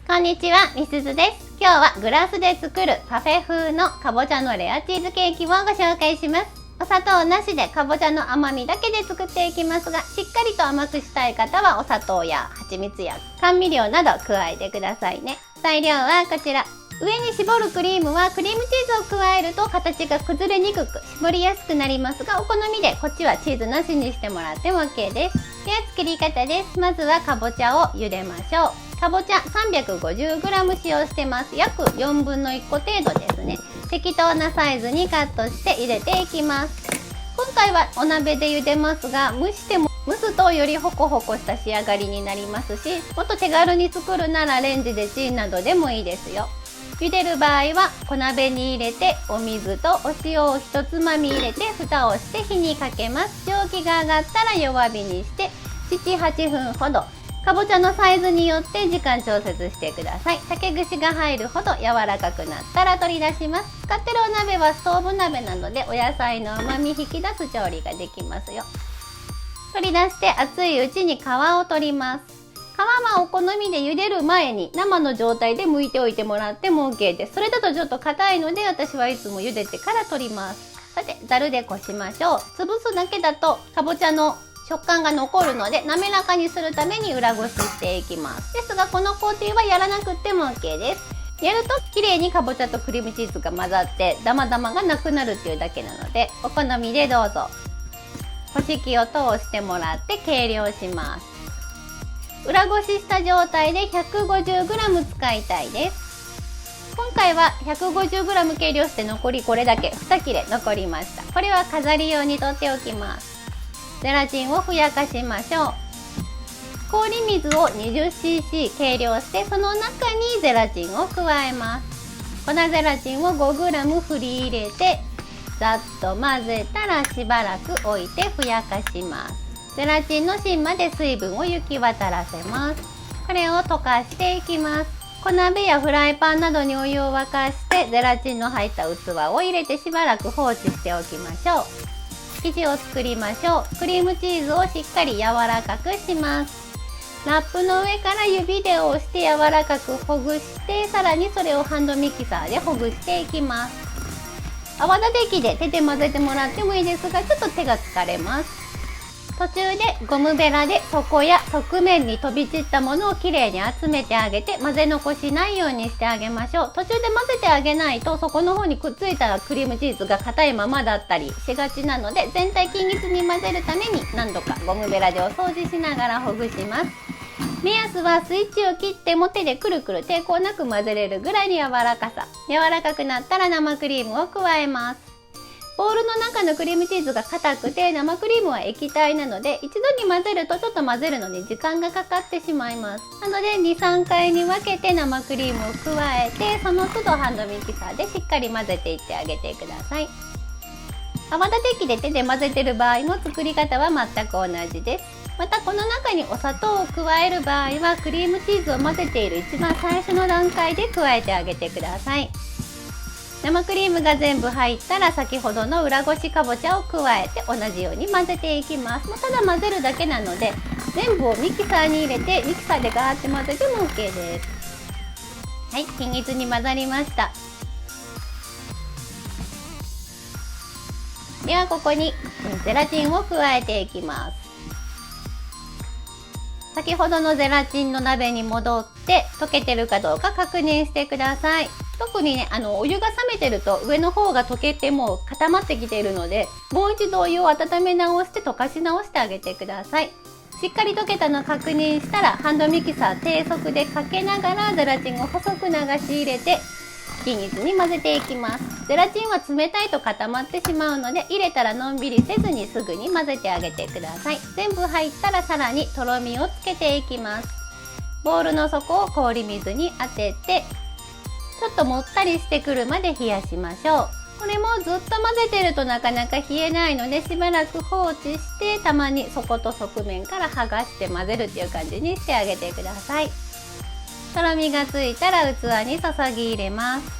こんにちは、みすずです。今日はグラスで作るパフェ風のかぼちゃのレアチーズケーキをご紹介します。お砂糖なしでかぼちゃの甘みだけで作っていきますが、しっかりと甘くしたい方はお砂糖や蜂蜜や甘味料など加えてくださいね。材料はこちら。上に絞るクリームはクリームチーズを加えると形が崩れにくく絞りやすくなりますが、お好みでこっちはチーズなしにしてもらっても OK です。では作り方です。まずはかぼちゃを茹でましょう。かぼちゃ 350g 使用してます。約4分の1個程度ですね。適当なサイズにカットして入れていきます。今回はお鍋で茹でますが、蒸すとよりホコホコした仕上がりになりますし、もっと手軽に作るならレンジでチンなどでもいいですよ。茹でる場合は小鍋に入れてお水とお塩を1つまみ入れて蓋をして火にかけます。蒸気が上がったら弱火にして7、8分ほど。かぼちゃのサイズによって時間調節してください。竹串が入るほど柔らかくなったら取り出します。使ってるお鍋はストーブ鍋なのでお野菜の旨味引き出す調理ができますよ。取り出して熱いうちに皮を取ります。皮はお好みで茹でる前に生の状態で剥いておいてもらっても OK です。それだとちょっと硬いので私はいつも茹でてから取ります。さてざるでこしましょう。潰すだけだとかぼちゃの食感が残るので滑らかにするために裏ごししていきます。ですがこの工程はやらなくても OK です。やると綺麗にかぼちゃとクリームチーズが混ざってダマダマがなくなるっていうだけなので、お好みでどうぞ。干し器を通してもらって計量します。裏ごしした状態で 150g 使いたいです。今回は 150g 計量して残りこれだけ2切れ残りました。これは飾り用にとっておきます。ゼラチンをふやかしましょう。氷水を 20cc 計量してその中にゼラチンを加えます。粉ゼラチンを 5g 振り入れてざっと混ぜたらしばらく置いてふやかします。ゼラチンの芯まで水分を行き渡らせます。これを溶かしていきます。小鍋やフライパンなどにお湯を沸かしてゼラチンの入った器を入れてしばらく放置しておきましょう。生地を作りましょう。クリームチーズをしっかり柔らかくします。ラップの上から指で押して柔らかくほぐして、さらにそれをハンドミキサーでほぐしていきます。泡立て器で手で混ぜてもらってもいいですが、ちょっと手が疲れます。途中でゴムベラで底や側面に飛び散ったものをきれいに集めてあげて混ぜ残しないようにしてあげましょう。途中で混ぜてあげないと底の方にくっついたクリームチーズが硬いままだったりしがちなので、全体均一に混ぜるために何度かゴムベラでお掃除しながらほぐします。目安はスイッチを切っても手でくるくる抵抗なく混ぜれるぐらいの柔らかさ。柔らかくなったら生クリームを加えます。ボウルの中のクリームチーズが硬くて生クリームは液体なので、一度に混ぜるとちょっと混ぜるのに時間がかかってしまいます。なので 2,3 回に分けて生クリームを加えて、その都度ハンドミキサーでしっかり混ぜていってあげてください。泡立て器で手で混ぜてる場合も作り方は全く同じです。またこの中にお砂糖を加える場合はクリームチーズを混ぜている一番最初の段階で加えてあげてください。生クリームが全部入ったら先ほどの裏ごしかぼちゃを加えて同じように混ぜていきます。もうただ混ぜるだけなので全部をミキサーに入れてミキサーでガーって混ぜても OK です。はい、均一に混ざりました。ではここにゼラチンを加えていきます。先ほどのゼラチンの鍋に戻って溶けてるかどうか確認してください。特にね、お湯が冷めてると上の方が溶けてもう固まってきているので、もう一度お湯を温め直して溶かし直してあげてください。しっかり溶けたのを確認したらハンドミキサー低速でかけながらゼラチンを細く流し入れて均一に混ぜていきます。ゼラチンは冷たいと固まってしまうので、入れたらのんびりせずにすぐに混ぜてあげてください。全部入ったらさらにとろみをつけていきます。ボウルの底を氷水に当ててちょっともったりしてくるまで冷やしましょう。これもずっと混ぜてるとなかなか冷えないので、しばらく放置してたまに底と側面から剥がして混ぜるっていう感じにしてあげてください。とろみがついたら器に注ぎ入れます。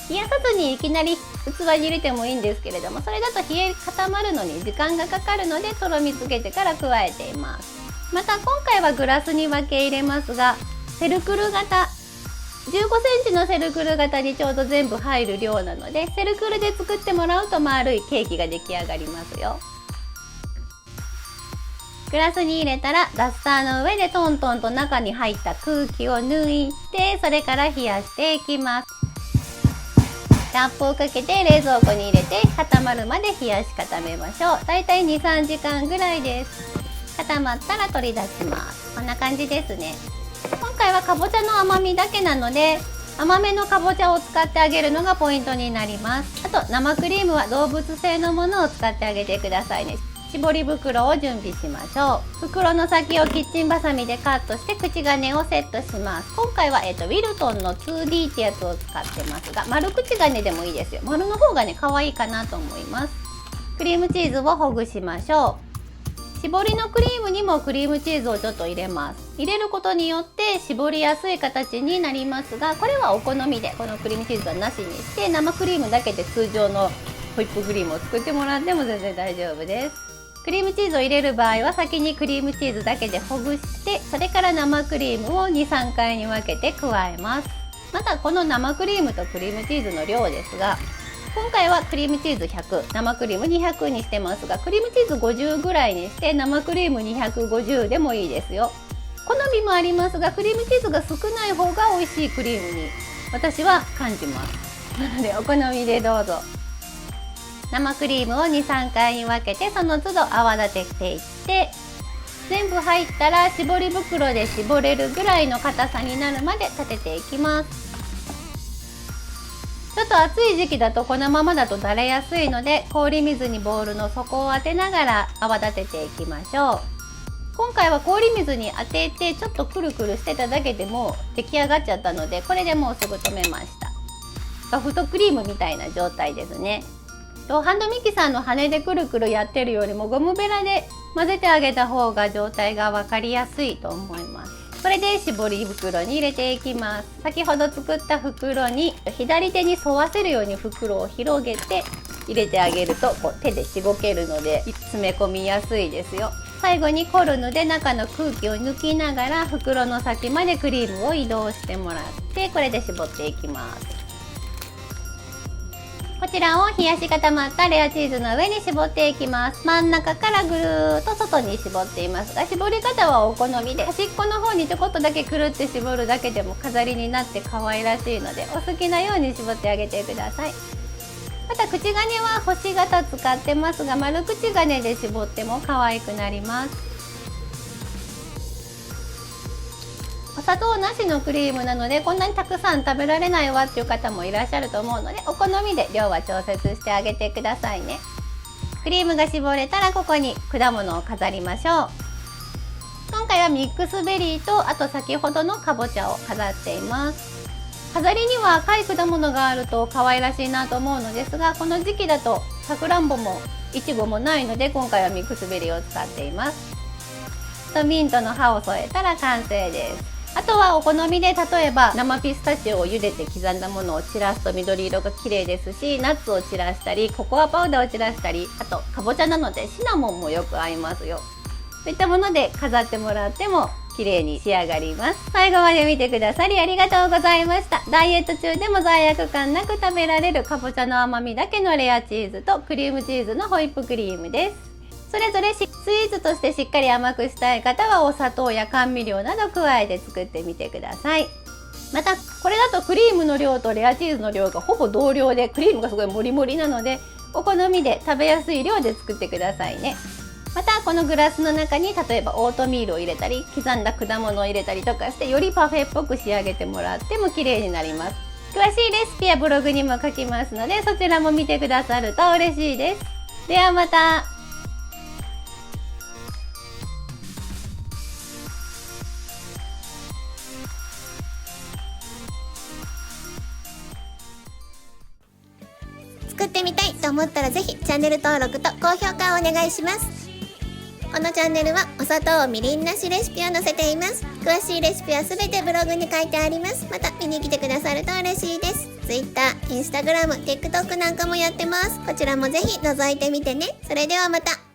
冷やさずにいきなり器に入れてもいいんですけれども、それだと冷え固まるのに時間がかかるのでとろみつけてから加えています。また今回はグラスに分け入れますが、セルクル型15センチのセルクル型にちょうど全部入る量なので、セルクルで作ってもらうと丸いケーキが出来上がりますよ。グラスに入れたらダスターの上でトントンと中に入った空気を抜いて、それから冷やしていきます。ラップをかけて冷蔵庫に入れて固まるまで冷やし固めましょう。だいたい 2,3 時間ぐらいです。固まったら取り出します。こんな感じですね。今回はかぼちゃの甘みだけなので、甘めのかぼちゃを使ってあげるのがポイントになります。あと生クリームは動物性のものを使ってあげてくださいね。絞り袋を準備しましょう。袋の先をキッチンバサミでカットして口金をセットします。今回は、ウィルトンの 2D ってやつを使ってますが、丸口金でもいいですよ。丸の方がね可愛いかなと思います。クリームチーズをほぐしましょう。絞りのクリームにもクリームチーズをちょっと入れます。入れることによって絞りやすい形になりますが、これはお好みでこのクリームチーズはなしにして生クリームだけで通常のホイップクリームを作ってもらっても全然大丈夫です。クリームチーズを入れる場合は先にクリームチーズだけでほぐして、それから生クリームを 2,3 回に分けて加えます。またこの生クリームとクリームチーズの量ですが、今回はクリームチーズ100、生クリーム200にしてますが、クリームチーズ50ぐらいにして生クリーム250でもいいですよ。好みもありますが、クリームチーズが少ない方が美味しいクリームに私は感じます。なのでお好みでどうぞ。生クリームを 2,3 回に分けてその都度泡立てていって、全部入ったら絞り袋で絞れるぐらいの硬さになるまで立てていきます。ちょっと暑い時期だとこのままだとだれやすいので、氷水にボウルの底を当てながら泡立てていきましょう。今回は氷水に当ててちょっとくるくるしてただけでも出来上がっちゃったので、これでもうすぐ止めました。ソフトクリームみたいな状態ですね。ハンドミキサーの羽でくるくるやってるよりもゴムベラで混ぜてあげた方が状態が分かりやすいと思います。これで絞り袋に入れていきます。先ほど作った袋に左手に沿わせるように袋を広げて入れてあげると、こう手でしごけるので詰め込みやすいですよ。最後にコルヌで中の空気を抜きながら袋の先までクリームを移動してもらって、これで絞っていきます。こちらを冷やし固まったレアチーズの上に絞っていきます。真ん中からぐるーっと外に絞っていますが、絞り方はお好みで、端っこの方にちょこっとだけくるって絞るだけでも飾りになって可愛らしいので、お好きなように絞ってあげてください。また口金は星型使ってますが、丸口金で絞っても可愛くなります。お砂糖なしのクリームなのでこんなにたくさん食べられないわっていう方もいらっしゃると思うので、お好みで量は調節してあげてくださいね。クリームが絞れたらここに果物を飾りましょう。今回はミックスベリーと、あと先ほどのかぼちゃを飾っています。飾りには赤い果物があると可愛らしいなと思うのですが、この時期だとさくらんぼもいちごもないので今回はミックスベリーを使っています。とミントの葉を添えたら完成です。あとはお好みで、例えば生ピスタチオを茹でて刻んだものを散らすと緑色が綺麗ですし、ナッツを散らしたりココアパウダーを散らしたり、あとかぼちゃなのでシナモンもよく合いますよ。そういったもので飾ってもらっても綺麗に仕上がります。最後まで見てくださりありがとうございました。ダイエット中でも罪悪感なく食べられるかぼちゃの甘みだけのレアチーズとクリームチーズのホイップクリームです。それぞれスイーツとしてしっかり甘くしたい方はお砂糖や甘味料など加えて作ってみてください。またこれだとクリームの量とレアチーズの量がほぼ同量で、クリームがすごいモリモリなのでお好みで食べやすい量で作ってくださいね。またこのグラスの中に例えばオートミールを入れたり刻んだ果物を入れたりとかして、よりパフェっぽく仕上げてもらっても綺麗になります。詳しいレシピはブログにも書きますので、そちらも見てくださると嬉しいです。ではまた。作ってみたいと思ったらぜひチャンネル登録と高評価をお願いします。このチャンネルはお砂糖みりんなしレシピを載せています。詳しいレシピはすべてブログに書いてあります。また見に来てくださると嬉しいです。Twitter、Instagram、TikTok なんかもやってます。こちらもぜひ覗いてみてね。それではまた。